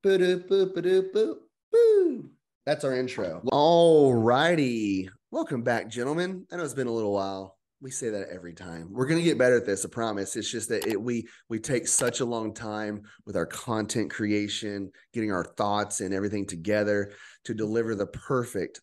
Boo. That's our intro. All righty. Welcome back, gentlemen. I know it's been a little while. We say that every time. We're going to get better at this, I promise. It's just that we take such a long time with our content creation, getting our thoughts and everything together to deliver the perfect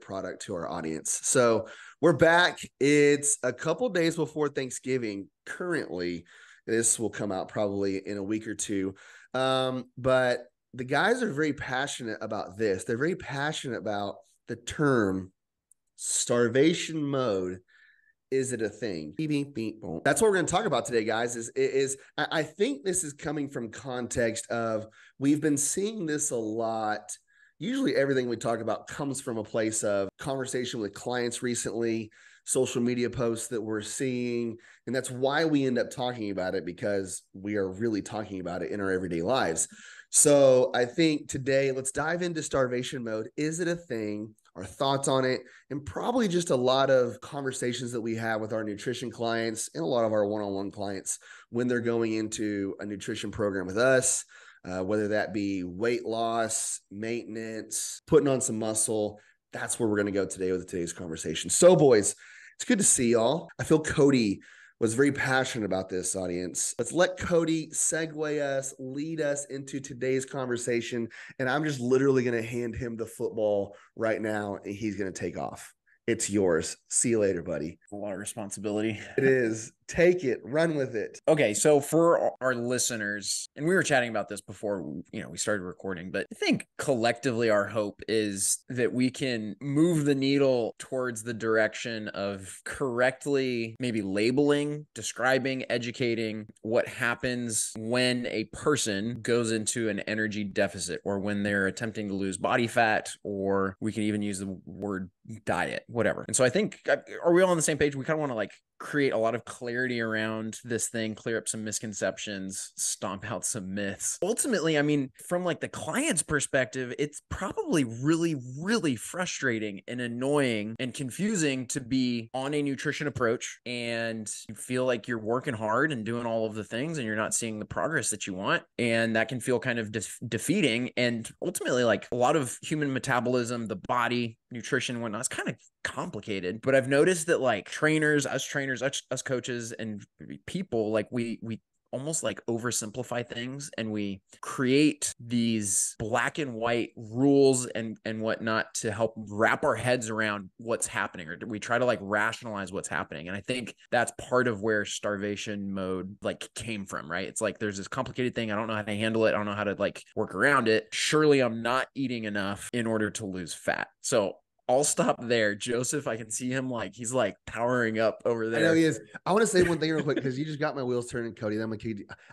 product to our audience. So we're back. It's a couple days before Thanksgiving. Currently, this will come out probably in a week or two. But the guys are very passionate about this. They're very passionate about the term starvation mode. Is it a thing? That's what we're going to talk about today, guys. I think this is coming from context of we've been seeing this a lot. Usually everything we talk about comes from a place of conversation with clients recently, social media posts that we're seeing. And that's why we end up talking about it, because we are really talking about it in our everyday lives. So I think today, let's dive into starvation mode. Is it a thing? Our thoughts on it, and probably just a lot of conversations that we have with our nutrition clients and a lot of our one-on-one clients when they're going into a nutrition program with us, whether that be weight loss, maintenance, putting on some muscle. That's where we're going to go today with today's conversation. So, boys, it's good to see y'all. I feel Cody was very passionate about this, audience. Let's let Cody segue us, lead us into today's conversation. And I'm just literally going to hand him the football right now, and he's going to take off. It's yours. See you later, buddy. A lot of responsibility. It is. Take it, run with it. Okay, so for our listeners, and we were chatting about this before, we started recording, but I think collectively our hope is that we can move the needle towards the direction of correctly maybe labeling, describing, educating what happens when a person goes into an energy deficit, or when they're attempting to lose body fat, or we can even use the word diet, whatever. And so I think, are we all on the same page? We kind of want to create a lot of clarity around this thing, clear up some misconceptions, stomp out some myths. Ultimately, I mean, from the client's perspective, it's probably really, really frustrating and annoying and confusing to be on a nutrition approach and you feel like you're working hard and doing all of the things and you're not seeing the progress that you want. And that can feel kind of defeating. And ultimately, a lot of human metabolism, the body, nutrition, whatnot, it's kind of complicated. But I've noticed that us coaches and people, we almost oversimplify things, and we create these black and white rules and whatnot to help wrap our heads around what's happening, or we try to rationalize what's happening. And I think that's part of where starvation mode came from, right? It's there's this complicated thing. I don't know how to handle it. I don't know how to work around it. Surely I'm not eating enough in order to lose fat. So I'll stop there. Joseph, I can see him he's powering up over there. I know he is. I want to say one thing real quick, because you just got my wheels turning, Cody.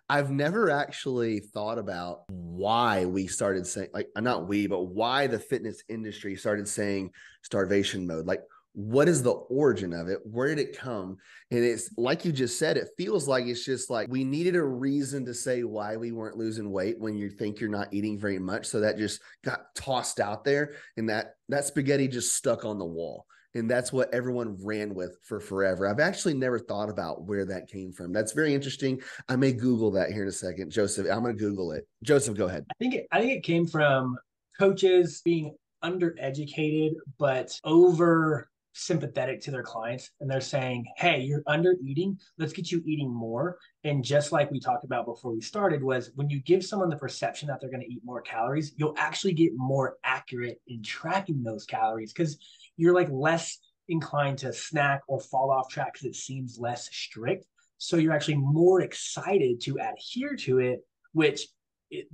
I've never actually thought about why we started saying, not we, but why the fitness industry started saying starvation mode. What is the origin of it? Where did it come? And it's like you just said, it feels like it's just we needed a reason to say why we weren't losing weight when you think you're not eating very much. So that just got tossed out there, and that spaghetti just stuck on the wall. And that's what everyone ran with for forever. I've actually never thought about where that came from. That's very interesting. I may Google that here in a second. Joseph, I'm going to Google it. Joseph, go ahead. I think it came from coaches being undereducated, but over sympathetic to their clients, and they're saying, hey, you're under eating, let's get you eating more. And just like we talked about before we started, was when you give someone the perception that they're going to eat more calories, you'll actually get more accurate in tracking those calories, because you're less inclined to snack or fall off track because it seems less strict. So you're actually more excited to adhere to it, which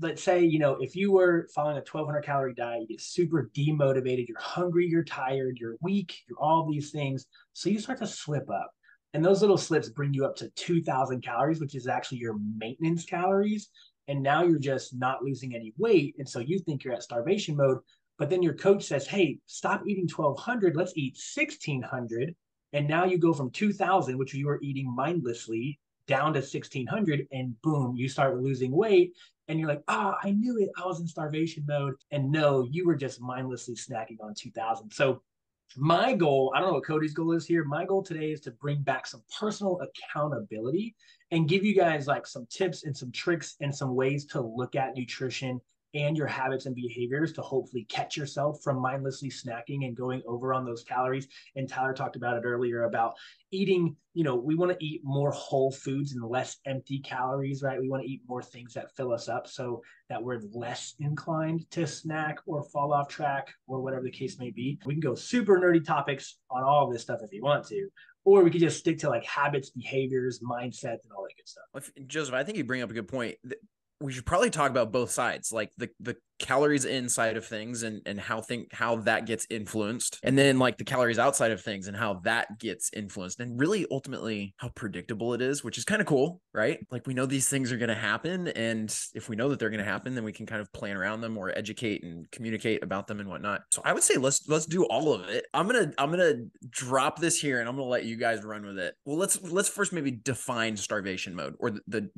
let's say, if you were following a 1,200 calorie diet, you get super demotivated, you're hungry, you're tired, you're weak, you're all these things. So you start to slip up. And those little slips bring you up to 2,000 calories, which is actually your maintenance calories. And now you're just not losing any weight. And so you think you're at starvation mode. But then your coach says, hey, stop eating 1,200, let's eat 1,600. And now you go from 2,000, which you were eating mindlessly, down to 1,600, and boom, you start losing weight. And you're like, I knew it. I was in starvation mode. And no, you were just mindlessly snacking on 2,000. So my goal, I don't know what Cody's goal is here. My goal today is to bring back some personal accountability and give you guys some tips and some tricks and some ways to look at nutrition and your habits and behaviors to hopefully catch yourself from mindlessly snacking and going over on those calories. And Tyler talked about it earlier about eating, we want to eat more whole foods and less empty calories, right? We want to eat more things that fill us up so that we're less inclined to snack or fall off track or whatever the case may be. We can go super nerdy topics on all of this stuff if you want to, or we could just stick to like habits, behaviors, mindset, and all that good stuff. Joseph, I think you bring up a good point. We should probably talk about both sides, like the calories inside of things and how that gets influenced, and then like the calories outside of things and how that gets influenced, and really ultimately how predictable it is, which is kind of cool, right? Like we know these things are going to happen, and if we know that they're going to happen, then we can kind of plan around them or educate and communicate about them and whatnot. So I would say let's do all of it. I'm gonna drop this here, and I'm gonna let you guys run with it. Well, let's first maybe define starvation mode, or the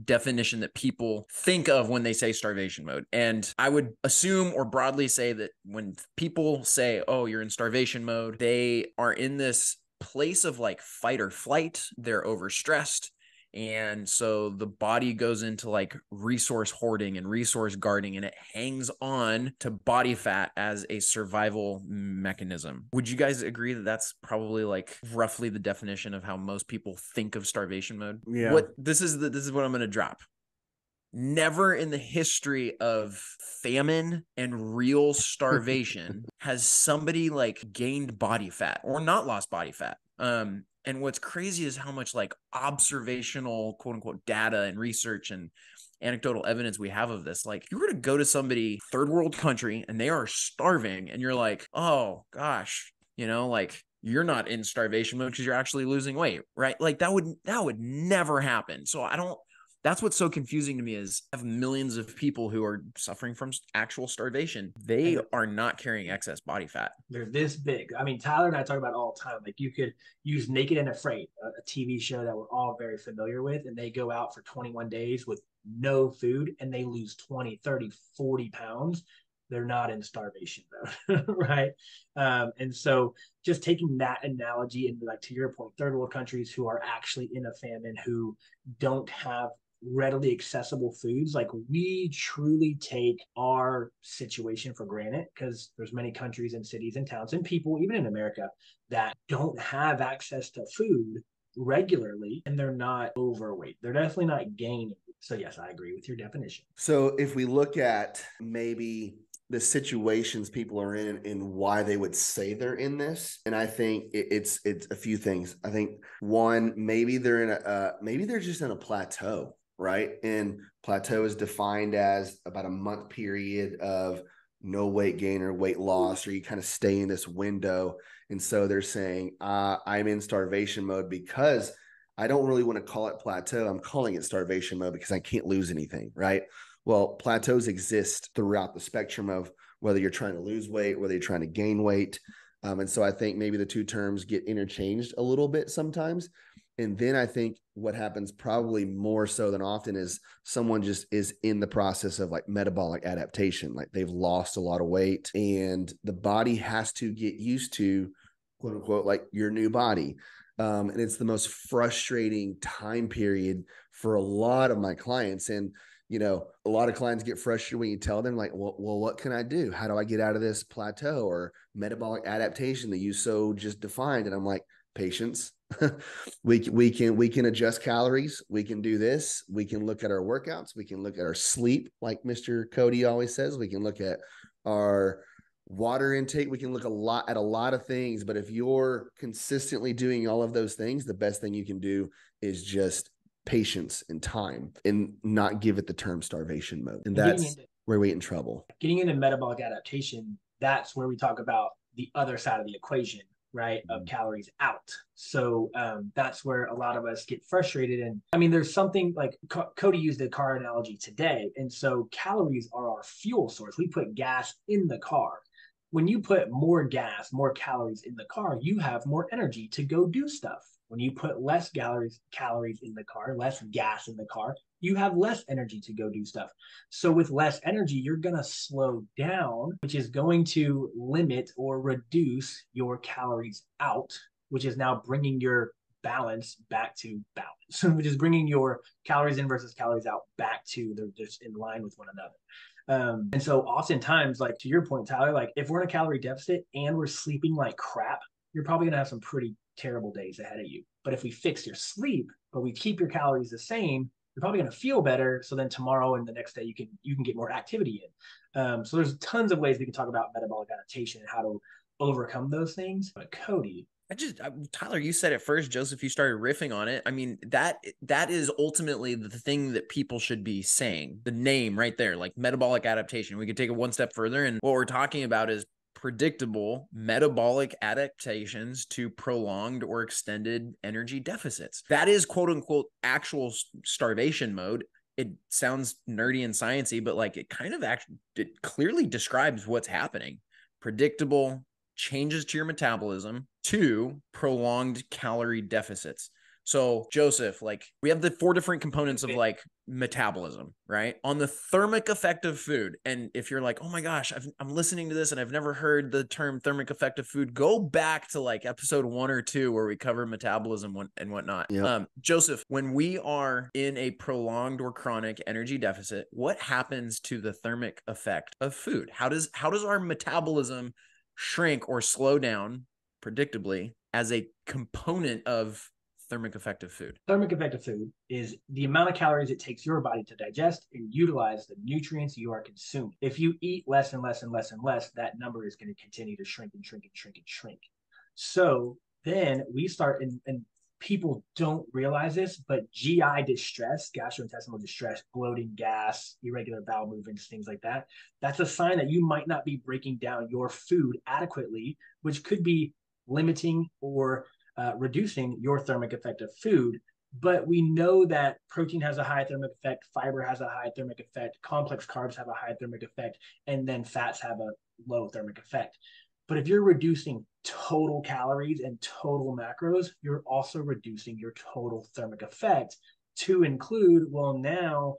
definition that people think of when they say starvation mode. And I would assume or broadly say that when people say, oh, you're in starvation mode, they are in this place of like fight or flight. They're overstressed. And so the body goes into like resource hoarding and resource guarding, and it hangs on to body fat as a survival mechanism. Would you guys agree that that's probably like roughly the definition of how most people think of starvation mode? Yeah. This is what I'm going to drop. Never in the history of famine and real starvation has somebody like gained body fat or not lost body fat. And what's crazy is how much like observational quote unquote data and research and anecdotal evidence we have of this. Like you were to go to somebody third world country and they are starving and you're like, oh gosh, like you're not in starvation mode because you're actually losing weight, right? Like that would never happen. So that's what's so confusing to me is I have millions of people who are suffering from actual starvation. They are not carrying excess body fat. They're this big. I mean, Tyler and I talk about it all the time. Like you could use Naked and Afraid, a TV show that we're all very familiar with, and they go out for 21 days with no food and they lose 20, 30, 40 pounds. They're not in starvation mode, right? And so just taking that analogy and like to your point, third world countries who are actually in a famine, who don't have readily accessible foods, like we truly take our situation for granted because there's many countries and cities and towns and people even in America that don't have access to food regularly, and they're not overweight, they're definitely not gaining. So yes, I agree with your definition. So if we look at maybe the situations people are in and why they would say they're in this, and I think it's a few things. I think one, maybe they're just in a plateau, right? And plateau is defined as about a month period of no weight gain or weight loss, or you kind of stay in this window. And so they're saying, I'm in starvation mode because I don't really want to call it plateau. I'm calling it starvation mode because I can't lose anything, right? Well, plateaus exist throughout the spectrum of whether you're trying to lose weight, whether you're trying to gain weight. And so I think maybe the two terms get interchanged a little bit sometimes. And then I think what happens probably more so than often is someone just is in the process of like metabolic adaptation. Like they've lost a lot of weight and the body has to get used to quote unquote, like your new body. And it's the most frustrating time period for a lot of my clients. And, a lot of clients get frustrated when you tell them like, well, what can I do? How do I get out of this plateau or metabolic adaptation that you so just defined? And I'm like, patience. we can adjust calories. We can do this. We can look at our workouts. We can look at our sleep. Like Mr. Cody always says, we can look at our water intake. We can look at a lot of things, but if you're consistently doing all of those things, the best thing you can do is just patience and time and not give it the term starvation mode. And that's where we get in trouble. Getting into metabolic adaptation, that's where we talk about the other side of the equation, right? Of calories out. So that's where a lot of us get frustrated. And I mean, there's something like Cody used the car analogy today. And so calories are our fuel source. We put gas in the car. When you put more gas, more calories in the car, you have more energy to go do stuff. When you put less calories in the car, less gas in the car, you have less energy to go do stuff. So with less energy, you're going to slow down, which is going to limit or reduce your calories out, which is now bringing your balance back to balance, which is bringing your calories in versus calories out back to they're just in line with one another. And so oftentimes, like to your point, Tyler, like if we're in a calorie deficit and we're sleeping like crap, you're probably going to have some pretty terrible days ahead of you. But if we fix your sleep, but we keep your calories the same, you're probably going to feel better. So then tomorrow and the next day, you can get more activity in. So there's tons of ways we can talk about metabolic adaptation and how to overcome those things. But Cody, Tyler, you said it first. Joseph, you started riffing on it. I mean, that is ultimately the thing that people should be saying. The name right there, like metabolic adaptation. We could take it one step further. And what we're talking about is predictable metabolic adaptations to prolonged or extended energy deficits. That is quote unquote actual starvation mode. It sounds nerdy and sciencey, but like it kind of it clearly describes what's happening. Predictable changes to your metabolism to prolonged calorie deficits. So Joseph, like we have the 4 different components of like metabolism, right? On the thermic effect of food. And if you're like, oh my gosh, I'm listening to this and I've never heard the term thermic effect of food, go back to like episode 1 or 2 where we cover metabolism and whatnot. Yep. Joseph, when we are in a prolonged or chronic energy deficit, what happens to the thermic effect of food? How does our metabolism shrink or slow down predictably as a component of thermic effect of food? Thermic effect of food is the amount of calories it takes your body to digest and utilize the nutrients you are consuming. If you eat less and less and less and less, that number is going to continue to shrink and shrink and shrink and shrink. So then we start, and people don't realize this, but GI distress, gastrointestinal distress, bloating, gas, irregular bowel movements, things like that, that's a sign that you might not be breaking down your food adequately, which could be limiting or reducing your thermic effect of food. But we know that protein has a high thermic effect, fiber has a high thermic effect, complex carbs have a high thermic effect, and then fats have a low thermic effect. But if you're reducing total calories and total macros, you're also reducing your total thermic effect to include, well, now,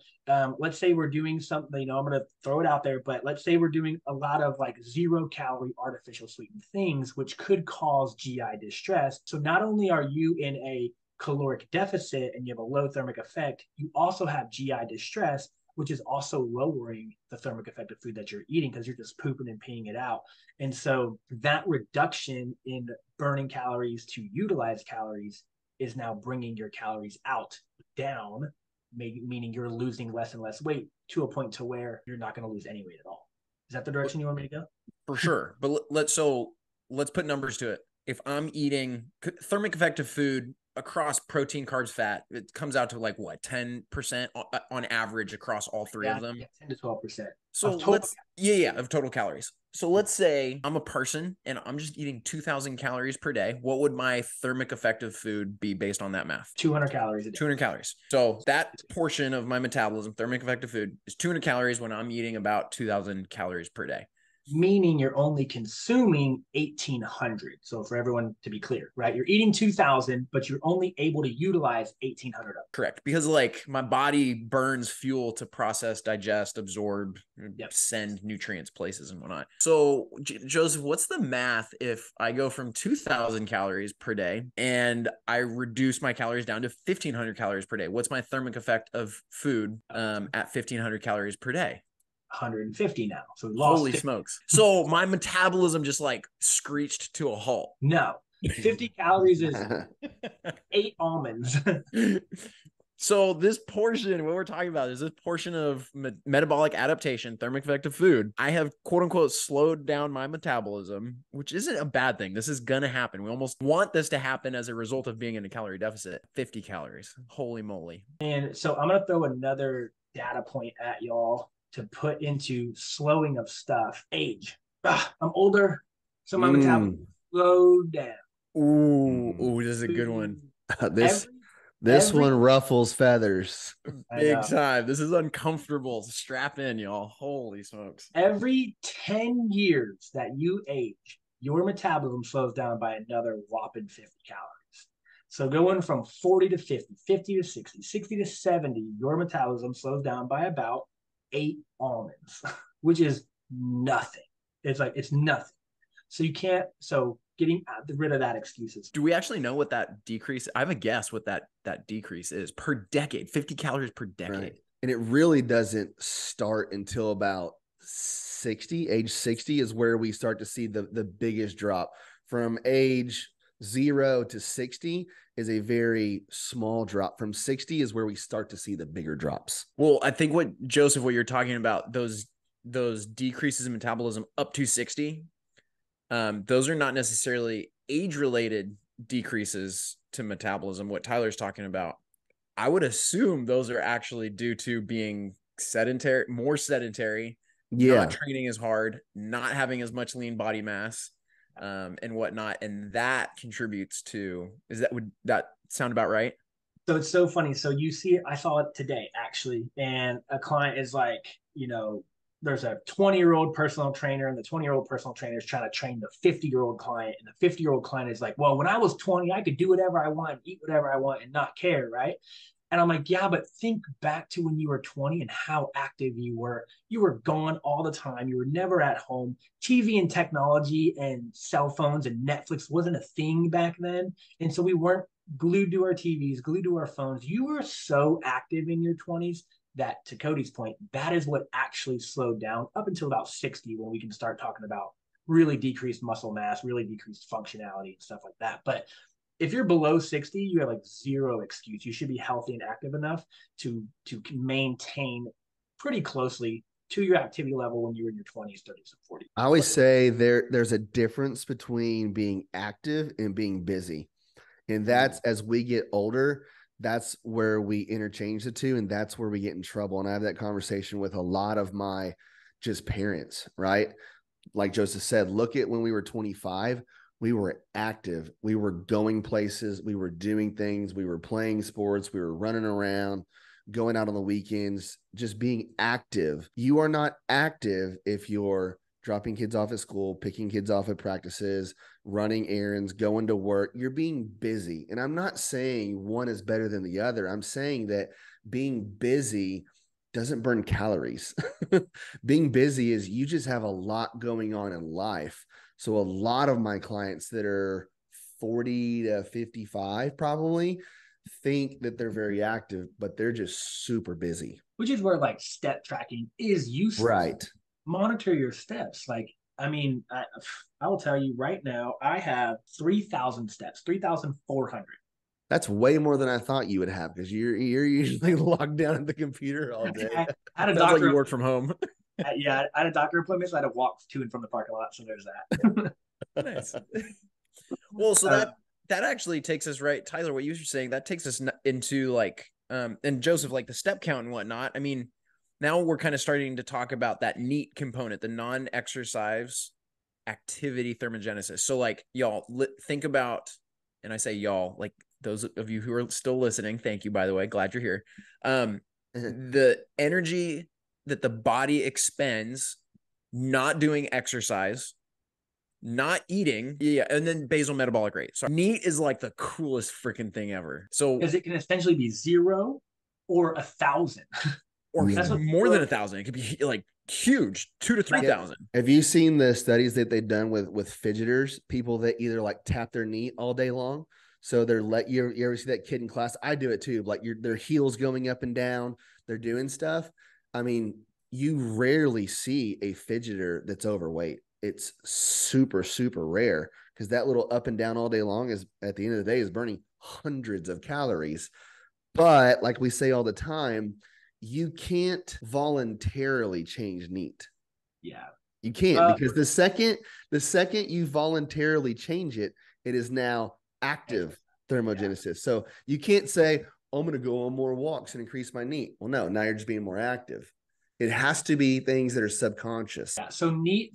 let's say we're doing something, I'm going to throw it out there, but let's say we're doing a lot of like 0-calorie artificial sweetened things, which could cause GI distress. So not only are you in a caloric deficit and you have a low thermic effect, you also have GI distress, which is also lowering the thermic effect of food that you're eating because you're just pooping and peeing it out. And so that reduction in burning calories to utilize calories is now bringing your calories out down, meaning you're losing less and less weight to a point to where you're not going to lose any weight at all. Is that the direction you want me to go? For sure. But let's put numbers to it. If I'm eating thermic effect of food across protein, carbs, fat, it comes out to like what, 10% on average across all 3 of them? Yeah, 10 to 12%. So of total calories. So let's say I'm a person and I'm just eating 2,000 calories per day. What would my thermic effect of food be based on that math? 200 calories a day. 200 calories. So that portion of my metabolism, thermic effect of food, is 200 calories when I'm eating about 2,000 calories per day. Meaning you're only consuming 1,800. So for everyone to be clear, right? You're eating 2,000, but you're only able to utilize 1,800 of it. Correct. Because like my body burns fuel to process, digest, absorb, send nutrients places and whatnot. So Joseph, what's the math if I go from 2,000 calories per day and I reduce my calories down to 1,500 calories per day? What's my thermic effect of food at 1,500 calories per day? 150 now. So holy smokes. So my metabolism just like screeched to a halt. No, 50 calories is 8 almonds. So this portion, what we're talking about is this portion of metabolic adaptation, thermic effect of food. I have quote unquote slowed down my metabolism, which isn't a bad thing. This is going to happen. We almost want this to happen as a result of being in a calorie deficit. 50 calories. Holy moly. And so I'm going to throw another data point at y'all to put into slowing of stuff. Age. I'm older, so my metabolism slowed down. Ooh, this is a good one. This one ruffles feathers. Big time. This is uncomfortable. Strap in, y'all. Holy smokes. Every 10 years that you age, your metabolism slows down by another whopping 50 calories. So going from 40 to 50, 50 to 60, 60 to 70, your metabolism slows down by about 8 almonds, which is nothing. It's nothing. So you can't, getting rid of that excuses. Do we actually know what that decrease? I have a guess what that decrease is per decade, 50 calories per decade. And it really doesn't start until about 60. Age 60 is where we start to see the biggest drop. From age 0 to 60 is a very small drop. From 60 is where we start to see the bigger drops. Well, I think what you're talking about, those decreases in metabolism up to 60, those are not necessarily age-related decreases to metabolism. What Tyler's talking about, I would assume those are actually due to being more sedentary, not training as hard, not having as much lean body mass, and whatnot. And that contributes to, would that sound about right? So it's so funny. So you see it, I saw it today actually, and a client is like, there's a 20-year-old personal trainer, and the 20-year-old personal trainer is trying to train the 50-year-old client, and the 50-year-old client is like, well, when I was 20, I could do whatever I want, eat whatever I want, and not care, right? And I'm like, yeah, but think back to when you were 20 and how active you were. You were gone all the time. You were never at home. TV and technology and cell phones and Netflix wasn't a thing back then. And so we weren't glued to our TVs, glued to our phones. You were so active in your 20s that, to Cody's point, that is what actually slowed down up until about 60, when we can start talking about really decreased muscle mass, really decreased functionality and stuff like that. But if you're below 60, you have like zero excuse. You should be healthy and active enough to maintain pretty closely to your activity level when you were in your 20s, 30s, and 40s. I always say there's a difference between being active and being busy. And that's, as we get older, that's where we interchange the two, and that's where we get in trouble. And I have that conversation with a lot of my just parents, right? Like Joseph said, look at when we were 25, we were active. We were going places. We were doing things. We were playing sports. We were running around, going out on the weekends, just being active. You are not active if you're dropping kids off at school, picking kids off at practices, running errands, going to work. You're being busy. And I'm not saying one is better than the other. I'm saying that being busy doesn't burn calories. Being busy is you just have a lot going on in life. So a lot of my clients that are 40 to 55 probably think that they're very active, but they're just super busy. Which is where like step tracking is useful. Right. Monitor your steps. Like, I mean, I will tell you right now, I have 3,000 steps, 3,400. That's way more than I thought you would have, because you're usually locked down at the computer all day. I had a Sounds doctor. like you work from home. Yeah, I had a doctor appointment, so I had to walk to and from the parking lot. So there's that. Nice. Well, so that actually takes us right, Tyler. What you were saying, that takes us into like, and Joseph, like the step count and whatnot. I mean, now we're kind of starting to talk about that NEAT component, the non-exercise activity thermogenesis. So like, y'all think about, and I say y'all, like those of you who are still listening, thank you, by the way, glad you're here. The energy that the body expends not doing exercise, not eating, and then basal metabolic rate. So NEAT is like the coolest freaking thing ever. So because it can essentially be 0 or 1,000. Or that's more than 1,000. It could be like huge, 2,000 to 3,000. Have you seen the studies that they've done with fidgeters, people that either like tap their knee all day long? So they're you ever see that kid in class? I do it too. Like their heels going up and down, they're doing stuff. I mean, you rarely see a fidgeter that's overweight. It's super, super rare, because that little up and down all day long is, at the end of the day, is burning hundreds of calories. But like we say all the time, you can't voluntarily change NEAT. Yeah. You can't, because the second you voluntarily change it, it is now active thermogenesis. Yeah. So you can't say, oh, I'm going to go on more walks and increase my NEAT. Well, no, now you're just being more active. It has to be things that are subconscious. Yeah. So NEAT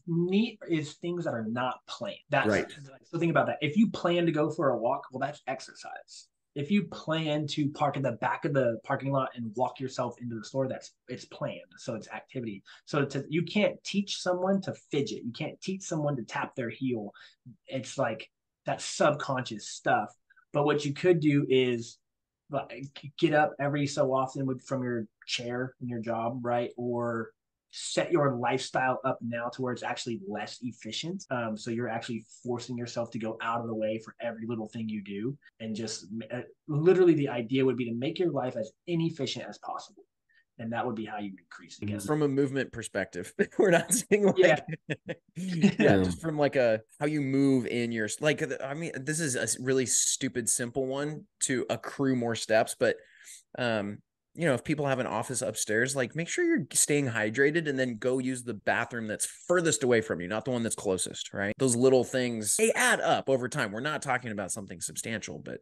is things that are not planned. That's right. So think about that. If you plan to go for a walk, well, that's exercise. If you plan to park in the back of the parking lot and walk yourself into the store, it's planned. So it's activity. So you can't teach someone to fidget. You can't teach someone to tap their heel. It's like that subconscious stuff. But what you could do is get up every so often from your chair in your job, right? Or set your lifestyle up now to where it's actually less efficient. So you're actually forcing yourself to go out of the way for every little thing you do. And just literally the idea would be to make your life as inefficient as possible. And that would be how you increase again. From a movement perspective. We're not saying like, just from like how you move in your, like, I mean, this is a really stupid, simple one to accrue more steps, but, if people have an office upstairs, like make sure you're staying hydrated and then go use the bathroom that's furthest away from you, not the one that's closest, right? Those little things, they add up over time. We're not talking about something substantial, but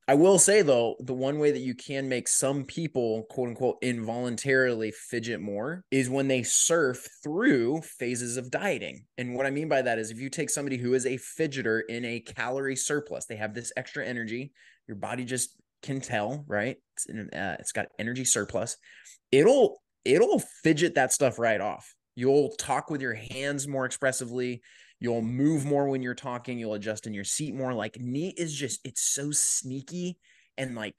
I will say though, the one way that you can make some people, quote unquote, involuntarily fidget more is when they surf through phases of dieting. And what I mean by that is if you take somebody who is a fidgeter in a calorie surplus, they have this extra energy, your body just can tell, right? It's got energy surplus. It'll fidget that stuff right off. You'll talk with your hands more expressively. You'll move more when you're talking. You'll adjust in your seat more. Like NEAT is just, it's so sneaky and like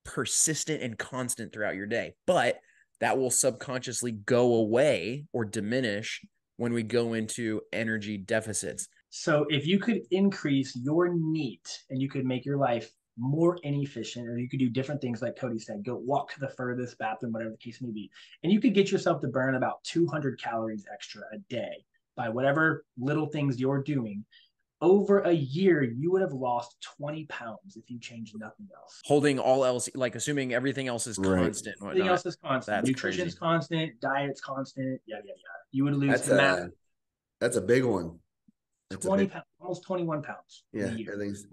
persistent and constant throughout your day. But that will subconsciously go away or diminish when we go into energy deficits. So if you could increase your NEAT and you could make your life more inefficient, or you could do different things like Cody said, go walk to the furthest bathroom, whatever the case may be, and you could get yourself to burn about 200 calories extra a day by whatever little things you're doing, over a year, you would have lost 20 pounds if you changed nothing else. Holding all else, like assuming everything else is constant. Right. Everything else is constant. That's Nutrition's crazy. constant, diet's constant, yada, yada, yada. You would lose that's a big one. 20 pounds, almost 21 pounds. Yeah, everything's.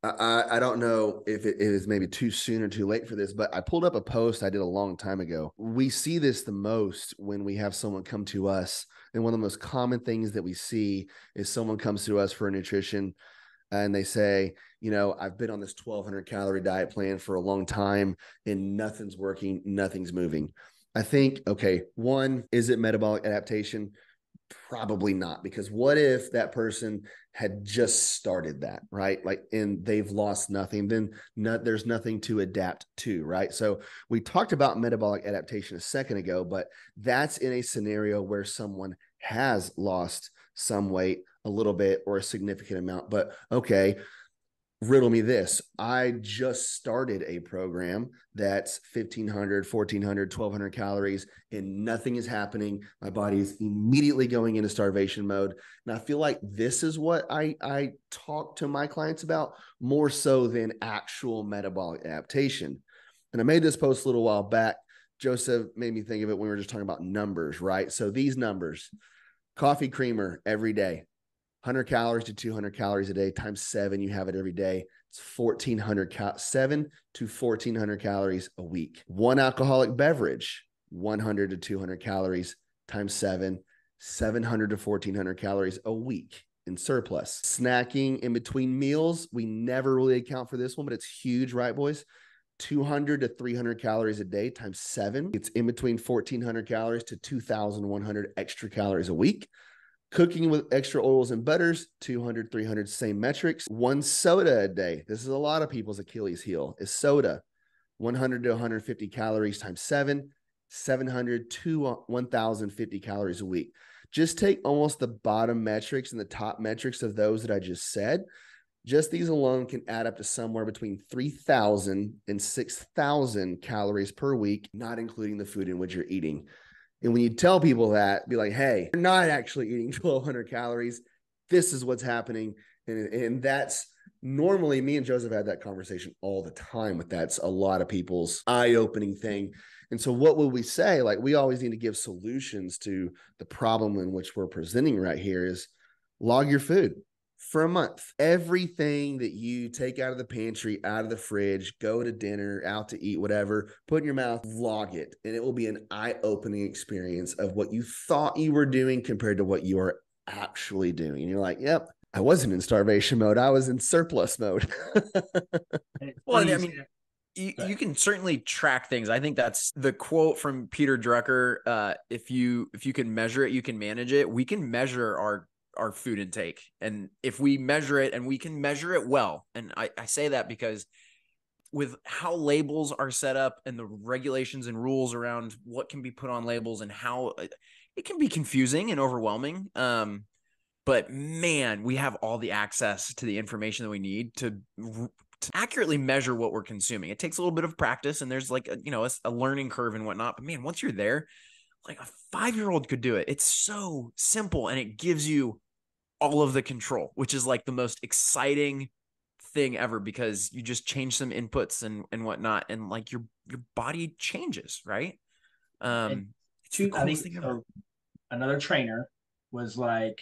I don't know if it is maybe too soon or too late for this, but I pulled up a post I did a long time ago. We see this the most when we have someone come to us. And one of the most common things that we see is someone comes to us for nutrition and they say, I've been on this 1,200 calorie diet plan for a long time and nothing's working, nothing's moving. I think, okay, one, is it metabolic adaptation? Probably not, because what if that person had just started that, right? Like, and they've lost nothing, then there's nothing to adapt to, right? So we talked about metabolic adaptation a second ago, but that's in a scenario where someone has lost some weight, a little bit or a significant amount. But okay, riddle me this. I just started a program that's 1,500, 1,400, 1,200 calories and nothing is happening. My body is immediately going into starvation mode. And I feel like this is what I talk to my clients about more so than actual metabolic adaptation. And I made this post a little while back. Joseph made me think of it when we were just talking about numbers, right? So these numbers, coffee creamer every day, 100 calories to 200 calories a day times 7. You have it every day. It's 7 to 1,400 calories a week. One alcoholic beverage, 100 to 200 calories times 7, 700 to 1,400 calories a week in surplus. Snacking in between meals, we never really account for this one, but it's huge, right, boys? 200 to 300 calories a day times 7. It's in between 1,400 calories to 2,100 extra calories a week. Cooking with extra oils and butters, 200, 300, same metrics. One soda a day. This is a lot of people's Achilles heel, is soda. 100 to 150 calories times 7, 700 to 1,050 calories a week. Just take almost the bottom metrics and the top metrics of those that I just said. Just these alone can add up to somewhere between 3,000 and 6,000 calories per week, not including the food in which you're eating. And when you tell people that, be like, hey, you're not actually eating 1,200 calories. This is what's happening. And that's normally, me and Joseph had that conversation all the time with that's a lot of people's eye-opening thing. And so what would we say? Like, we always need to give solutions to the problem in which we're presenting right here is log your food for a month. Everything that you take out of the pantry, out of the fridge, go to dinner, out to eat, whatever, put in your mouth, log it. And it will be an eye-opening experience of what you thought you were doing compared to what you are actually doing. And you're like, yep, I wasn't in starvation mode. I was in surplus mode. Well, I mean, you can certainly track things. I think that's the quote from Peter Drucker. If you can measure it, you can manage it. We can measure our food intake. And if we measure it, and we can measure it well, and I say that because with how labels are set up and the regulations and rules around what can be put on labels and how it can be confusing and overwhelming. But man, we have all the access to the information that we need to accurately measure what we're consuming. It takes a little bit of practice, and there's like a learning curve and whatnot. But man, once you're there, like a 5-year-old could do it. It's so simple, and it gives you all of the control, which is like the most exciting thing ever, because you just change some inputs and whatnot, and like your body changes, right? It's the coolest thing ever. Another trainer was like,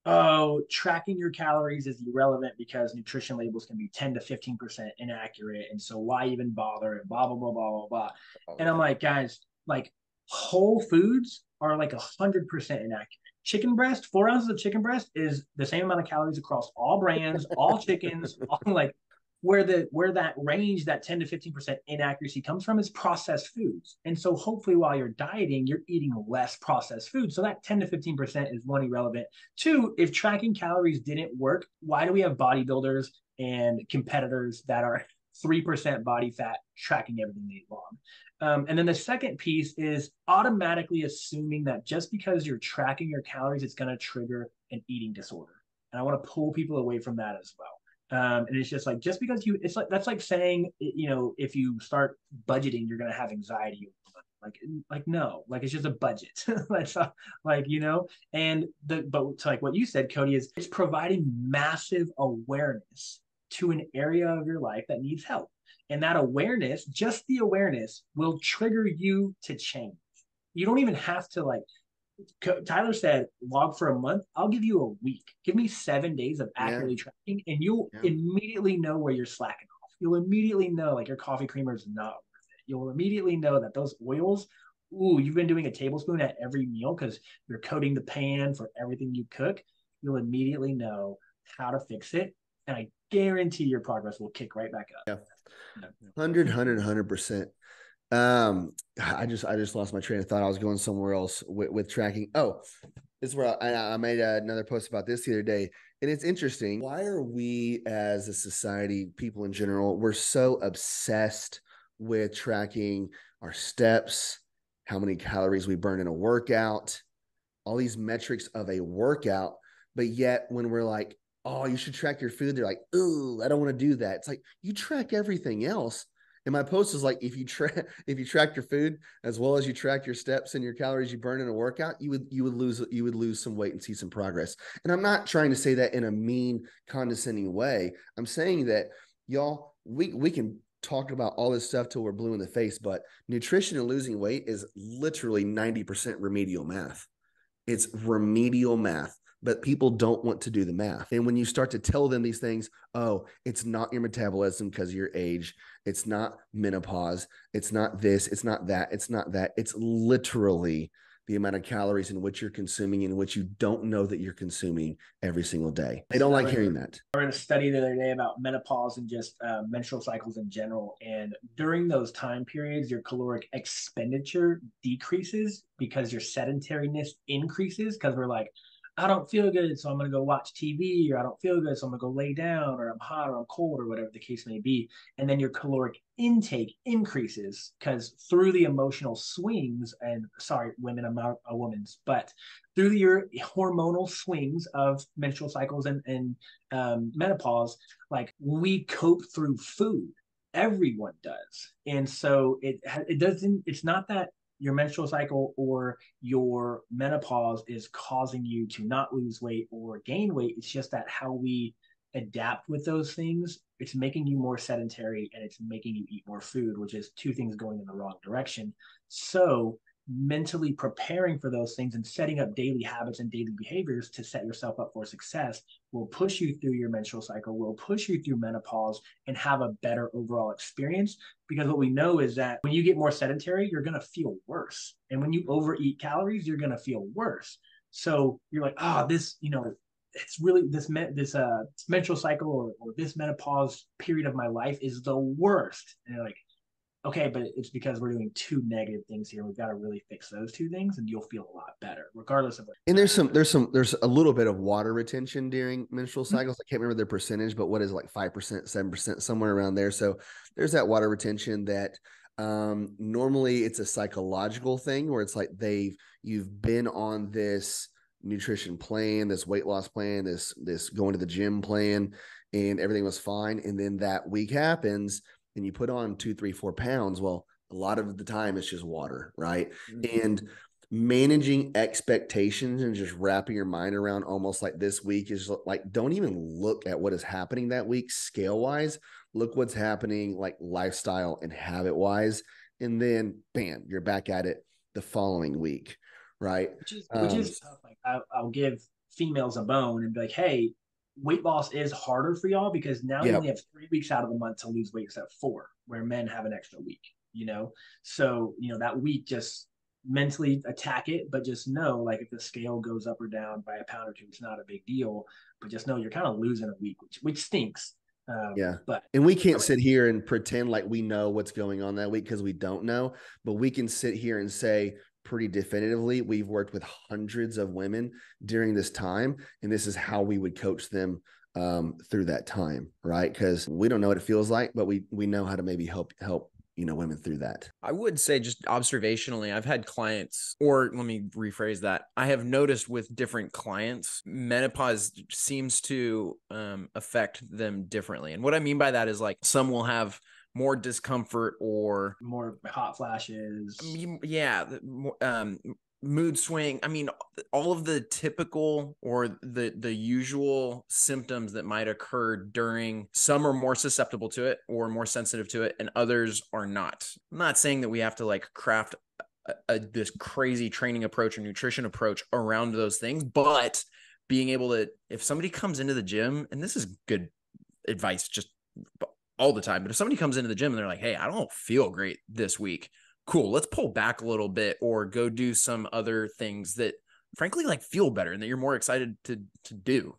oh, tracking your calories is irrelevant because nutrition labels can be 10 to 15% inaccurate. And so why even bother? And blah, blah, blah, blah, blah, blah. And I'm like, guys, like whole foods are like 100% inaccurate. Chicken breast, 4 ounces of chicken breast is the same amount of calories across all brands, all chickens, all like where that range, that 10 to 15% inaccuracy comes from is processed foods. And so hopefully while you're dieting, you're eating less processed food. So that 10 to 15% is one, irrelevant. Two, if tracking calories didn't work, why do we have bodybuilders and competitors that are 3% body fat tracking everything day long? And then the second piece is automatically assuming that just because you're tracking your calories, it's going to trigger an eating disorder. And I want to pull people away from that as well. And it's just like, just because it's like, that's like saying, if you start budgeting, you're going to have anxiety. Like, no, like, it's just a budget. Like, but to like what you said, Cody, is it's providing massive awareness to an area of your life that needs help. And that awareness, just the awareness, will trigger you to change. You don't even have to Tyler said, log for a month. I'll give you a week. Give me 7 days of accurately tracking, and you'll immediately know where you're slacking off. You'll immediately know like your coffee creamer is not worth it. You'll immediately know that those oils, you've been doing a tablespoon at every meal because you're coating the pan for everything you cook. You'll immediately know how to fix it. And I guarantee your progress will kick right back up. Yeah. 100%. I just lost my train of thought. I was going somewhere else with tracking. Oh, this is where I made another post about this the other day. And it's interesting. Why are we as a society, people in general, we're so obsessed with tracking our steps, how many calories we burn in a workout, all these metrics of a workout. But yet when we're like, oh, you should track your food, they're like, oh, I don't want to do that. It's like, you track everything else. And my post is like, if you track your food as well as you track your steps and your calories you burn in a workout, you would lose some weight and see some progress. And I'm not trying to say that in a mean, condescending way. I'm saying that, y'all, we can talk about all this stuff till we're blue in the face, but nutrition and losing weight is literally 90% remedial math. It's remedial math. But people don't want to do the math. And when you start to tell them these things, oh, it's not your metabolism because of your age. It's not menopause. It's not this. It's not that. It's not that. It's literally the amount of calories in which you're consuming and which you don't know that you're consuming every single day. They don't like hearing that. I read a study the other day about menopause and just menstrual cycles in general. And during those time periods, your caloric expenditure decreases because your sedentariness increases, because we're like, I don't feel good, so I'm going to go watch TV, or I don't feel good, so I'm going to go lay down, or I'm hot, or I'm cold, or whatever the case may be. And then your caloric intake increases because through the emotional swings, and sorry, women, I'm not a woman's, but through your hormonal swings of menstrual cycles and menopause, like, we cope through food. Everyone does. And so it's not that your menstrual cycle or your menopause is causing you to not lose weight or gain weight. It's just that how we adapt with those things, it's making you more sedentary and it's making you eat more food, which is two things going in the wrong direction. So mentally preparing for those things and setting up daily habits and daily behaviors to set yourself up for success will push you through your menstrual cycle, will push you through menopause, and have a better overall experience. Because what we know is that when you get more sedentary, you're going to feel worse. And when you overeat calories, you're going to feel worse. So you're like, it's really this menstrual cycle or this menopause period of my life is the worst. And you're like, okay, but it's because we're doing two negative things here. We've got to really fix those two things, and you'll feel a lot better, regardless of what. And there's a little bit of water retention during menstrual cycles. I can't remember their percentage, but what is it, like 5%, 7%, somewhere around there. So there's that water retention that normally it's a psychological thing where it's like you've been on this nutrition plan, this weight loss plan, this going to the gym plan, and everything was fine. And then that week happens and you put on 2, 3, 4 pounds. Well, a lot of the time it's just water, right? Mm-hmm. And managing expectations and just wrapping your mind around almost like this week is like, don't even look at what is happening that week scale wise. Look what's happening like lifestyle and habit wise. And then bam, you're back at it the following week. Right. Which is tough. Like I'll give females a bone and be like, hey, weight loss is harder for y'all because now you only have 3 weeks out of the month to lose weight instead of 4, where men have an extra week, So, that week just mentally attack it, but just know, like, if the scale goes up or down by a pound or 2, it's not a big deal, but just know you're kind of losing a week, which stinks. And we can't sit here and pretend like we know what's going on that week because we don't know, but we can sit here and say pretty definitively, we've worked with hundreds of women during this time, and this is how we would coach them through that time, right? Because we don't know what it feels like, but we know how to maybe help women through that. I would say, just observationally, I've had clients, or let me rephrase that. I have noticed with different clients, menopause seems to affect them differently. And what I mean by that is, like, some will have more discomfort or more hot flashes. Yeah. Mood swing. I mean, all of the typical or the usual symptoms that might occur during, some are more susceptible to it or more sensitive to it, and others are not. I'm not saying that we have to like craft this crazy training approach or nutrition approach around those things, but being able to, if somebody comes into the gym, and this is good advice just all the time, but if somebody comes into the gym and they're like, hey, I don't feel great this week, cool, let's pull back a little bit or go do some other things that frankly like feel better and that you're more excited to do,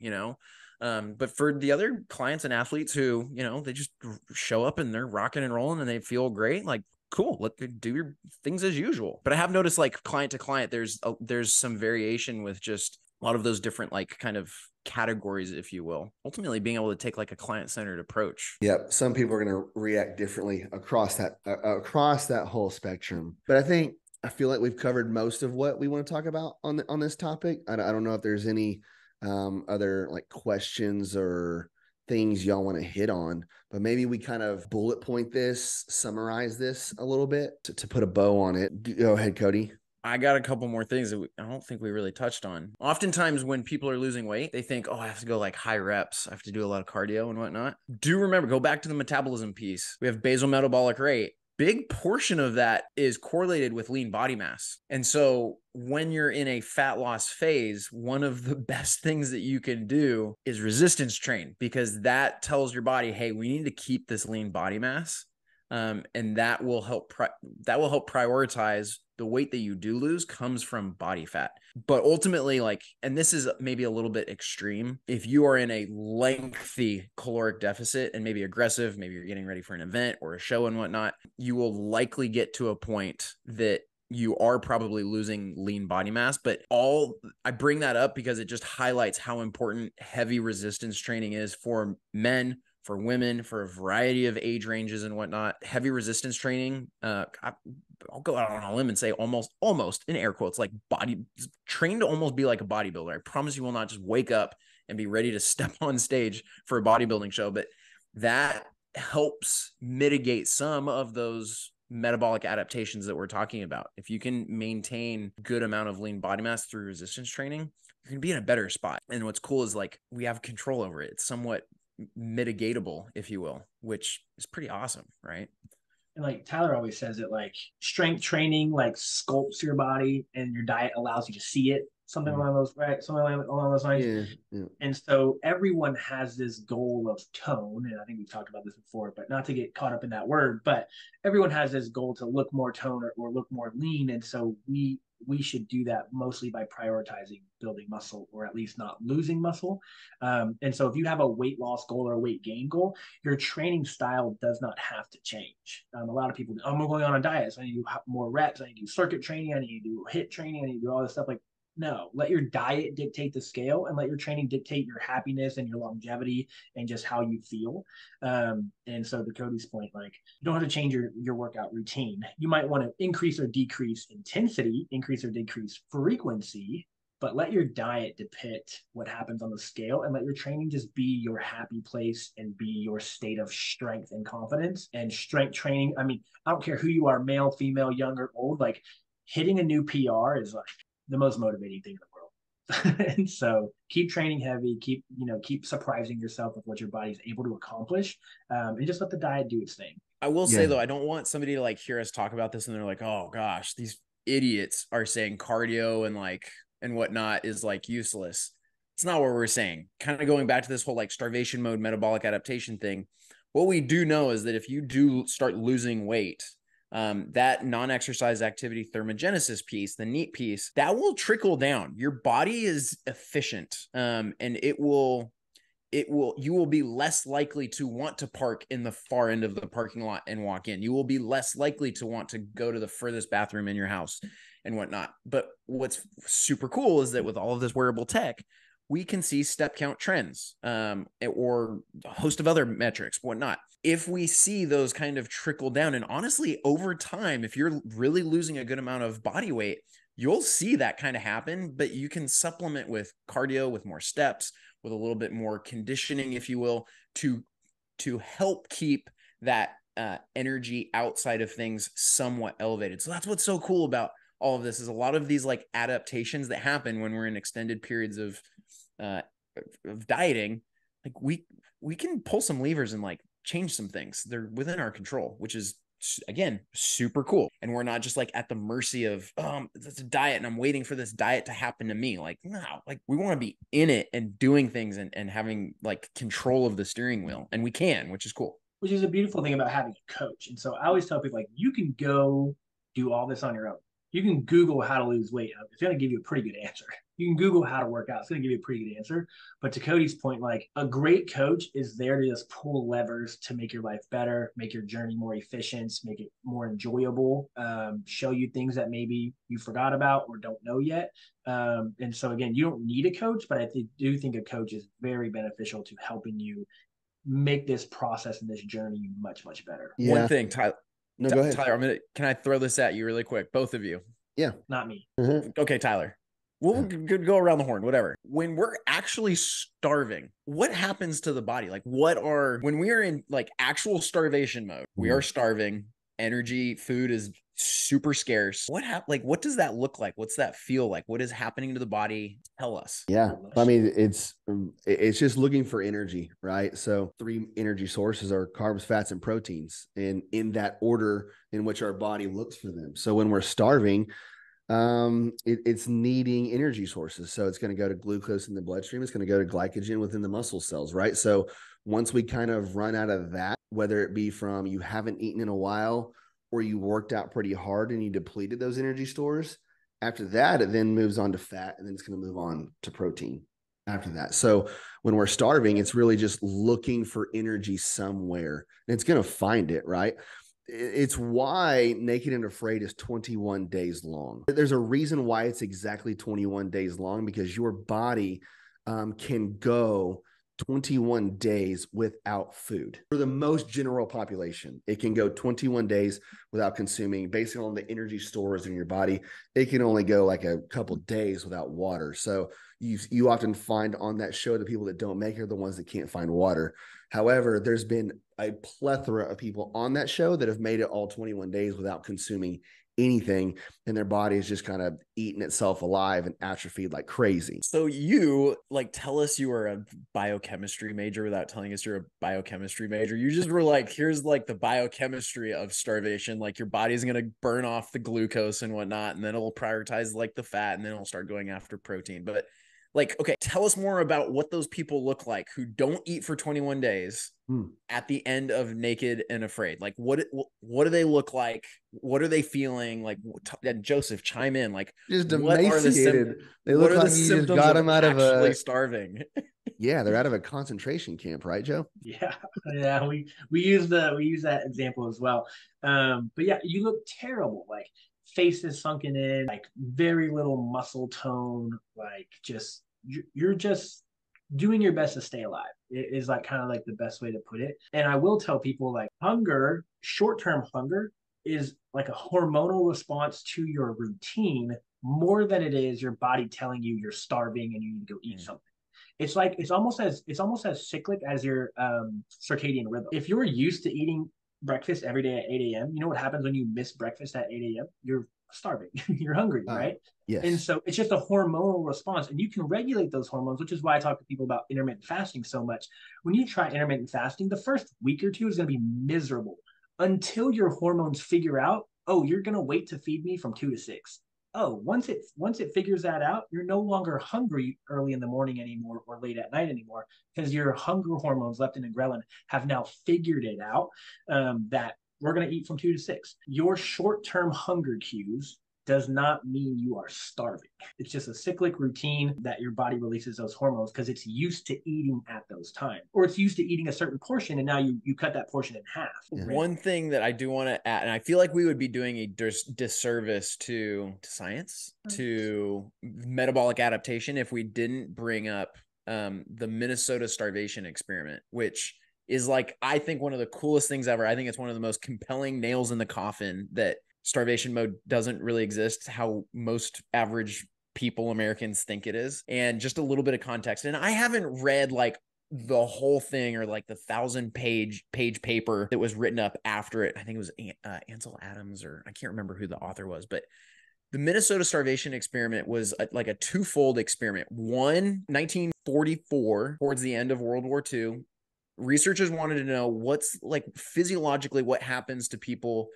but for the other clients and athletes who, they just show up and they're rocking and rolling and they feel great, like, cool, let's do your things as usual. But I have noticed, like, client to client, there's some variation with just a lot of those different, like, kind of categories, if you will, ultimately being able to take like a client-centered approach. Yep. Some people are going to react differently across that whole spectrum. But I feel like we've covered most of what we want to talk about on this topic. I don't know if there's any other like questions or things y'all want to hit on, but maybe we kind of bullet point this, summarize this a little bit to put a bow on it. Go ahead, Cody. I got a couple more things that I don't think we really touched on. Oftentimes when people are losing weight, they think, oh, I have to go like high reps. I have to do a lot of cardio and whatnot. Do remember, go back to the metabolism piece. We have basal metabolic rate. Big portion of that is correlated with lean body mass. And so when you're in a fat loss phase, one of the best things that you can do is resistance train, because that tells your body, hey, we need to keep this lean body mass. And that will help prioritize the weight that you do lose comes from body fat. But ultimately, like, and this is maybe a little bit extreme, if you are in a lengthy caloric deficit and maybe aggressive, maybe you're getting ready for an event or a show and whatnot, you will likely get to a point that you are probably losing lean body mass. But I bring that up because it just highlights how important heavy resistance training is for men, for women, for a variety of age ranges and whatnot. Heavy resistance training, I'll go out on a limb and say almost in air quotes, like trained to almost be like a bodybuilder. I promise you will not just wake up and be ready to step on stage for a bodybuilding show, but that helps mitigate some of those metabolic adaptations that we're talking about. If you can maintain good amount of lean body mass through resistance training, you're going to be in a better spot. And what's cool is, like, we have control over it. It's somewhat mitigatable, if you will, which is pretty awesome, right? And like Tyler always says it, like, strength training like sculpts your body and your diet allows you to see it, something along those, right? Something along those lines. Yeah. And so everyone has this goal of tone, and I think we've talked about this before, but not to get caught up in that word, but everyone has this goal to look more tone or look more lean. And so we should do that mostly by prioritizing building muscle, or at least not losing muscle. And so if you have a weight loss goal or a weight gain goal, your training style does not have to change. A lot of people, I'm going on a diet, so I need to do more reps, I need to do circuit training, I need to do HIIT training, I need to do all this stuff. Like, no, let your diet dictate the scale and let your training dictate your happiness and your longevity and just how you feel. And so to Cody's point, like, you don't have to change your workout routine. You might want to increase or decrease intensity, increase or decrease frequency, but let your diet depict what happens on the scale, and let your training just be your happy place and be your state of strength and confidence. And strength training, I mean, I don't care who you are, male, female, young or old, like hitting a new PR is like the most motivating thing in the world. And so keep training heavy, keep surprising yourself with what your body's able to accomplish, and just let the diet do its thing. I will say though, I don't want somebody to like hear us talk about this and they're like, oh gosh, these idiots are saying cardio and whatnot is like useless. It's not what we're saying. Kind of going back to this whole like starvation mode, metabolic adaptation thing. What we do know is that if you do start losing weight, that non-exercise activity thermogenesis piece, the NEAT piece, that will trickle down. Your body is efficient, and you will be less likely to want to park in the far end of the parking lot and walk in. You will be less likely to want to go to the furthest bathroom in your house and whatnot. But what's super cool is that with all of this wearable tech, we can see step count trends, or a host of other metrics, whatnot. If we see those kind of trickle down, and honestly, over time, if you're really losing a good amount of body weight, you'll see that kind of happen, but you can supplement with cardio, with more steps, with a little bit more conditioning, if you will, to help keep that energy outside of things somewhat elevated. So that's what's so cool about all of this, is a lot of these like adaptations that happen when we're in extended periods of dieting. Like we can pull some levers and like change some things. They're within our control, which is, again, super cool. And we're not just like at the mercy of it's a diet and I'm waiting for this diet to happen to me. Like, no, like we want to be in it and doing things and having like control of the steering wheel, and we can, which is cool. Which is a beautiful thing about having a coach. And so I always tell people, like, you can go do all this on your own. You can Google how to lose weight. It's going to give you a pretty good answer. You can Google how to work out. It's going to give you a pretty good answer. But to Cody's point, like, a great coach is there to just pull levers to make your life better, make your journey more efficient, make it more enjoyable, show you things that maybe you forgot about or don't know yet. And so, again, you don't need a coach, but I do think a coach is very beneficial to helping you make this process and this journey much, much better. Yeah. One thing, Tyler. No, go ahead. Tyler, can I throw this at you really quick? Both of you. Yeah. Not me. Mm-hmm. Okay, Tyler. We'll go around the horn, whatever. When we're actually starving, what happens to the body? Like when we are in like actual starvation mode, we are starving, energy, food is super scarce. What does that look like? What's that feel like? What is happening to the body? Tell us. Yeah. I mean, it's just looking for energy, right? So 3 energy sources are carbs, fats, and proteins, and in that order in which our body looks for them. So when we're starving, it's needing energy sources. So it's going to go to glucose in the bloodstream. It's going to go to glycogen within the muscle cells, right? So once we kind of run out of that, whether it be from you haven't eaten in a while or you worked out pretty hard and you depleted those energy stores, after that, it then moves on to fat, and then it's going to move on to protein after that. So when we're starving, it's really just looking for energy somewhere, and it's going to find it, right? It's why Naked and Afraid is 21 days long. There's a reason why it's exactly 21 days long, because your body can go 21 days without food. For the most general population, it can go 21 days without consuming. Based on the energy stores in your body, it can only go like a couple days without water. So you often find on that show the people that don't make it are the ones that can't find water. However, there's been a plethora of people on that show that have made it all 21 days without consuming anything, and their body is just kind of eating itself alive and atrophied like crazy. So you like tell us you were a biochemistry major without telling us you're a biochemistry major. You just were like, here's like the biochemistry of starvation. Like your body's going to burn off the glucose and whatnot, and then it'll prioritize like the fat, and then it'll start going after protein. But like, okay, tell us more about what those people look like who don't eat for 21 days at the end of Naked and Afraid. Like, what do they look like? What are they feeling? Like, and Joseph, chime in. Like, just emaciated. They look like you just got them out of actually starving. Yeah, they're out of a concentration camp, right, Joe? Yeah. We use that example as well. But yeah, you look terrible. Like, face is sunken in, like very little muscle tone, like just you're just doing your best to stay alive. It is like kind of like the best way to put it. And I will tell people, like, short-term hunger is like a hormonal response to your routine more than it is your body telling you you're starving and you need to go eat something. It's almost as cyclic as your circadian rhythm. If you're used to eating breakfast every day at 8 a.m., you know what happens when you miss breakfast at 8 a.m.? You're starving. You're hungry, right? Yes. And so it's just a hormonal response, and you can regulate those hormones, which is why I talk to people about intermittent fasting so much. When you try intermittent fasting, the first week or two is going to be miserable until your hormones figure out, oh, you're going to wait to feed me from 2 to 6. Oh, once it figures that out, you're no longer hungry early in the morning anymore or late at night anymore, because your hunger hormones, leptin and ghrelin, have now figured it out, that we're going to eat from 2 to 6. Your short-term hunger cues does not mean you are starving. It's just a cyclic routine that your body releases those hormones because it's used to eating at those times, or it's used to eating a certain portion, and now you cut that portion in half. Yeah. One thing that I do want to add, and I feel like we would be doing a disservice to science, to metabolic adaptation, if we didn't bring up the Minnesota starvation experiment, which is like, I think one of the coolest things ever. I think it's one of the most compelling nails in the coffin that starvation mode doesn't really exist how most average people, Americans, think it is. And just a little bit of context. And I haven't read like the whole thing or like the 1,000-page paper that was written up after it. I think it was Ansel Adams, or I can't remember who the author was, but the Minnesota starvation experiment was like a twofold experiment. One, 1944, towards the end of World War II, researchers wanted to know what's like physiologically what happens to people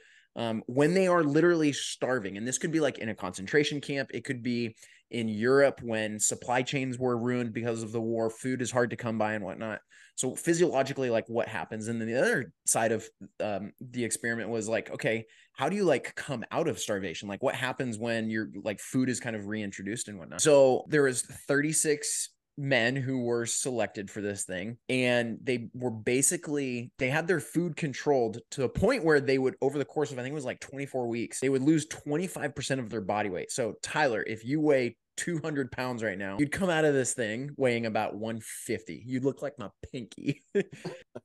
when they are literally starving. And this could be like in a concentration camp. It could be in Europe when supply chains were ruined because of the war. Food is hard to come by and whatnot. So physiologically, like what happens? And then the other side of the experiment was like, okay, how do you like come out of starvation? Like what happens when your like food is kind of reintroduced and whatnot? So there was 36 men who were selected for this thing, and they had their food controlled to a point where they would, over the course of, I think it was like 24 weeks, they would lose 25% of their body weight. So Tyler, if you weigh 200 pounds right now, you'd come out of this thing weighing about 150. You'd look like my pinky.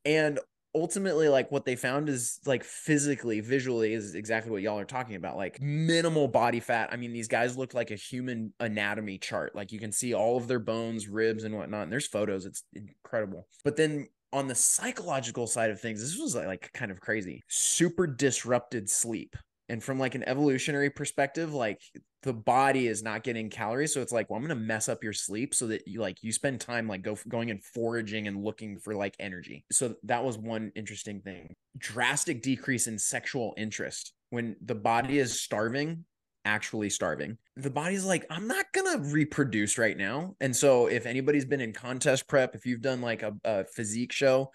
And ultimately, like what they found is like physically, visually, is exactly what y'all are talking about, like minimal body fat. I mean, these guys look like a human anatomy chart. Like you can see all of their bones, ribs and whatnot. And there's photos. It's incredible. But then on the psychological side of things, this was like kind of crazy. Super disrupted sleep. And from like an evolutionary perspective, like the body is not getting calories. So it's like, well, I'm going to mess up your sleep so that you spend time like going and foraging and looking for like energy. So that was one interesting thing. Drastic decrease in sexual interest. When the body is starving, actually starving, the body's like, I'm not going to reproduce right now. And so if anybody's been in contest prep, if you've done like a physique show,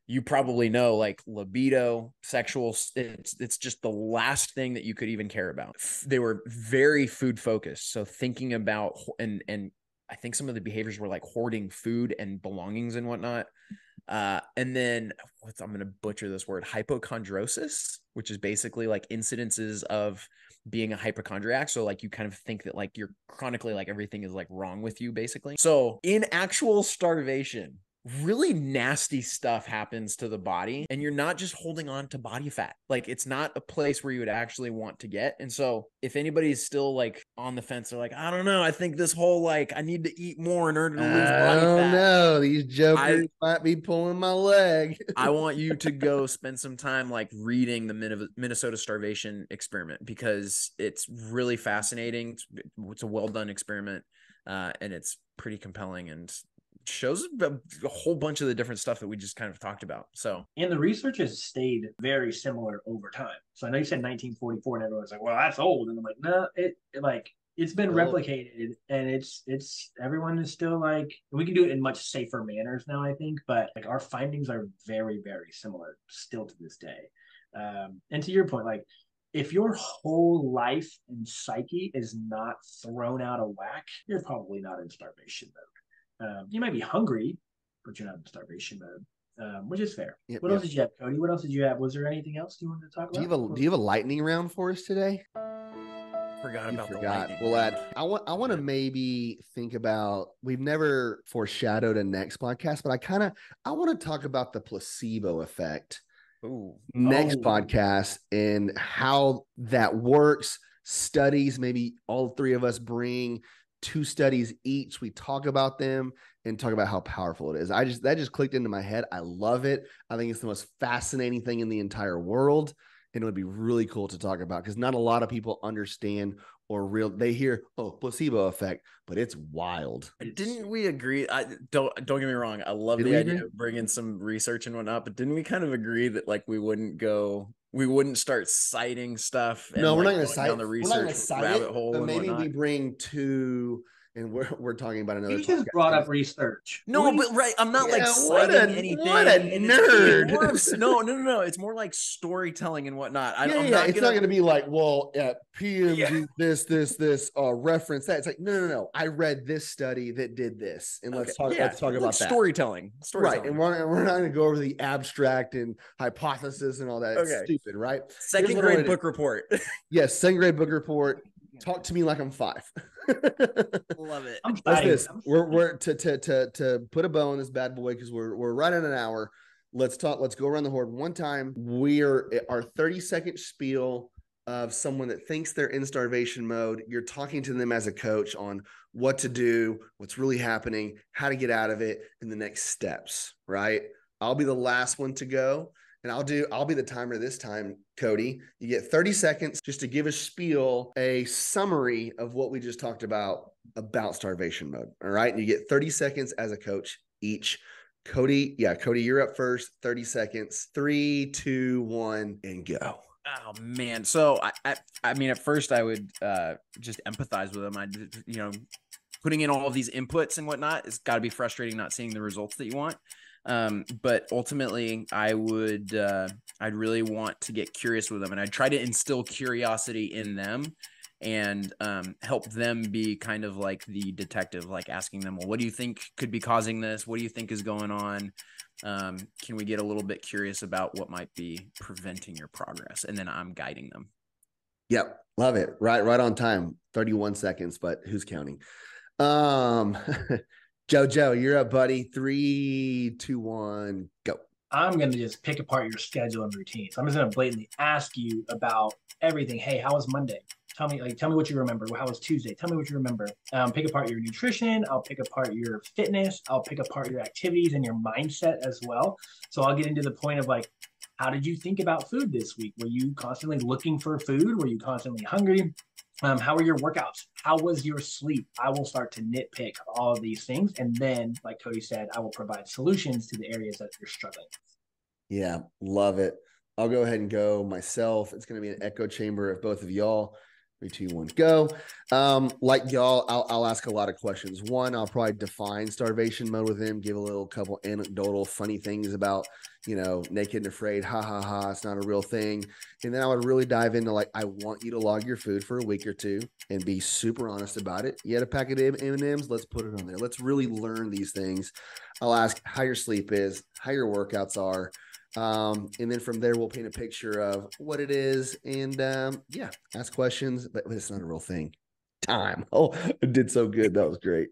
you probably know like libido, sexual, it's just the last thing that you could even care about. They were very food focused. So thinking about, and I think some of the behaviors were like hoarding food and belongings and whatnot. And then I'm going to butcher this word, hypochondrosis, which is basically like incidences of being a hypochondriac. So like you kind of think that like you're chronically like everything is like wrong with you basically. So in actual starvation, really nasty stuff happens to the body, and you're not just holding on to body fat. Like it's not a place where you would actually want to get. And so if anybody's still like on the fence, they're like, I don't know, I think this whole like I need to eat more in order to lose body fat. No, these jokers might be pulling my leg. I want you to go spend some time like reading the Minnesota starvation experiment, because it's really fascinating. It's a well done experiment, and it's pretty compelling and shows a whole bunch of the different stuff that we just kind of talked about. So, and the research has stayed very similar over time. So I know you said 1944 and everyone's like, well, that's old. And I'm like, no, it's been replicated, and it's everyone is still like, we can do it in much safer manners now, I think, but like our findings are very, very similar still to this day. And to your point, like if your whole life and psyche is not thrown out of whack, you're probably not in starvation mode. You might be hungry, but you're not in starvation mode, which is fair. What else did you have, Cody? What else did you have? Was there anything else you wanted to talk about? Do you have a lightning round for us today? Forgot about the lightning. Well, I want to maybe think about, we've never foreshadowed a next podcast, but I want to talk about the placebo effect. Next podcast and how that works, studies. Maybe all three of us bring 2 studies each. We talk about them and talk about how powerful it is. That just clicked into my head. I love it. I think it's the most fascinating thing in the entire world. And it would be really cool to talk about because not a lot of people understand or they hear, oh, placebo effect, but it's wild. Didn't we agree? Don't get me wrong. I love the idea of bringing some research and whatnot, but didn't we kind of agree that like we wouldn't start citing stuff? And no, we're like not going to cite down the research rabbit hole, but and maybe whatnot. we bring 2. And we're talking about another. You just brought up research. No, but right, I'm not like citing anything. What a nerd! It's more of, no. It's more like storytelling and whatnot. I'm not going to be like, well, PMG, this reference that. It's like, no. I read this study that did this, and let's talk about that. Storytelling. Right, and we're not going to go over the abstract and hypothesis and all that. It's stupid, right? Second grade book report. Yes, second grade book report. Talk to me like I'm 5. Love it. What's this? We're to put a bow on this bad boy because we're right at an hour. Let's talk. Let's go around the horn one time. We are our 30-second spiel of someone that thinks they're in starvation mode. You're talking to them as a coach on what to do, what's really happening, how to get out of it, and the next steps. Right? I'll be the last one to go. And I'll be the timer this time, Cody. You get 30 seconds just to give a spiel, a summary of what we just talked about starvation mode. All right. And you get 30 seconds as a coach each. Cody, you're up first. 30 seconds. 3, 2, 1, and go. Oh man. So I mean, at first I would just empathize with them. Putting in all of these inputs and whatnot, it's got to be frustrating not seeing the results that you want. But ultimately I'd really want to get curious with them, and I'd try to instill curiosity in them and help them be kind of like the detective, like asking them, well, what do you think could be causing this? What do you think is going on? Can we get a little bit curious about what might be preventing your progress? And then I'm guiding them. Yep. Love it. Right on time. 31 seconds, but who's counting? Joe, you're up, buddy. 3, 2, 1, go. I'm going to just pick apart your schedule and routine. So I'm just going to blatantly ask you about everything. Hey, how was Monday? Tell me what you remember. How was Tuesday? Tell me what you remember. Pick apart your nutrition. I'll pick apart your fitness. I'll pick apart your activities and your mindset as well. So I'll get into the point of like, how did you think about food this week? Were you constantly looking for food? Were you constantly hungry? How are your workouts? How was your sleep? I will start to nitpick all of these things. And then, like Cody said, I will provide solutions to the areas that you're struggling. Yeah, love it. I'll go ahead and go myself. It's going to be an echo chamber of both of y'all. 3, 2, 1, go. Like y'all, I'll ask a lot of questions. One, I'll probably define starvation mode with them, give a couple anecdotal funny things about, naked and afraid, it's not a real thing. And then I would really dive into like, I want you to log your food for a week or 2 and be super honest about it. You had a packet of M&Ms, let's put it on there. Let's really learn these things. I'll ask how your sleep is, how your workouts are. And then from there, we'll paint a picture of what it is and ask questions, but it's not a real thing. Time. Oh, it did so good. That was great.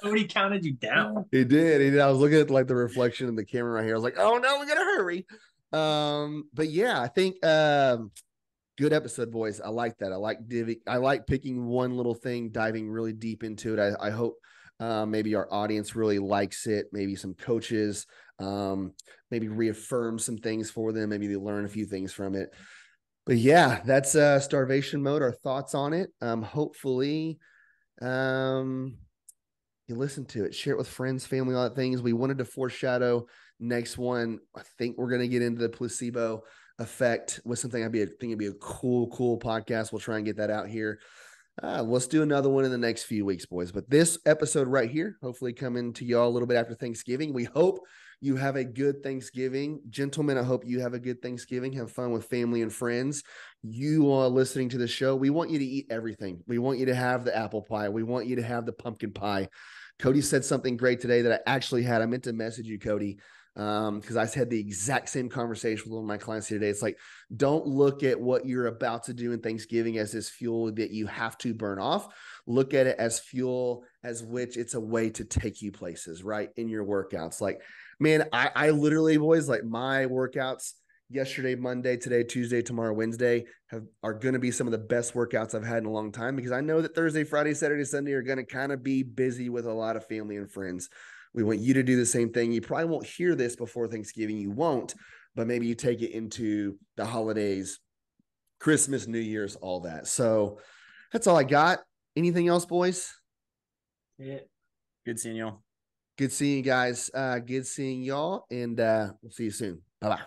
Cody counted you down. He did. I was looking at like the reflection in the camera right here. I was like, oh no, we gotta hurry. But yeah, I think good episode, boys. I like that. I like picking one little thing, diving really deep into it. I hope maybe our audience really likes it. Maybe some coaches maybe reaffirm some things for them. Maybe they learn a few things from it. But yeah, that's starvation mode. Our thoughts on it. Hopefully, you listen to it, share it with friends, family, all that things. We wanted to foreshadow next one. I think we're going to get into the placebo effect with something. I think it'd be a cool podcast. We'll try and get that out here. Let's do another one in the next few weeks, boys. But this episode right here, hopefully coming to y'all a little bit after Thanksgiving. We hope you have a good Thanksgiving. Gentlemen, I hope you have a good Thanksgiving. Have fun with family and friends. You are listening to the show. We want you to eat everything. We want you to have the apple pie. We want you to have the pumpkin pie. Cody said something great today that I actually had. I meant to message you, Cody, because I had the exact same conversation with one of my clients here today. It's like, don't look at what you're about to do in Thanksgiving as this fuel that you have to burn off. Look at it as fuel, as which it's a way to take you places, right, in your workouts. Like, man, I literally, boys, like my workouts, yesterday, Monday, today, Tuesday, tomorrow, Wednesday are going to be some of the best workouts I've had in a long time, because I know that Thursday, Friday, Saturday, Sunday are going to kind of be busy with a lot of family and friends. We want you to do the same thing. You probably won't hear this before Thanksgiving. You won't, but maybe you take it into the holidays, Christmas, New Year's, all that. So that's all I got. Anything else, boys? Yeah. Good seeing y'all. Good seeing you guys. Good seeing y'all. And we'll see you soon. Bye-bye.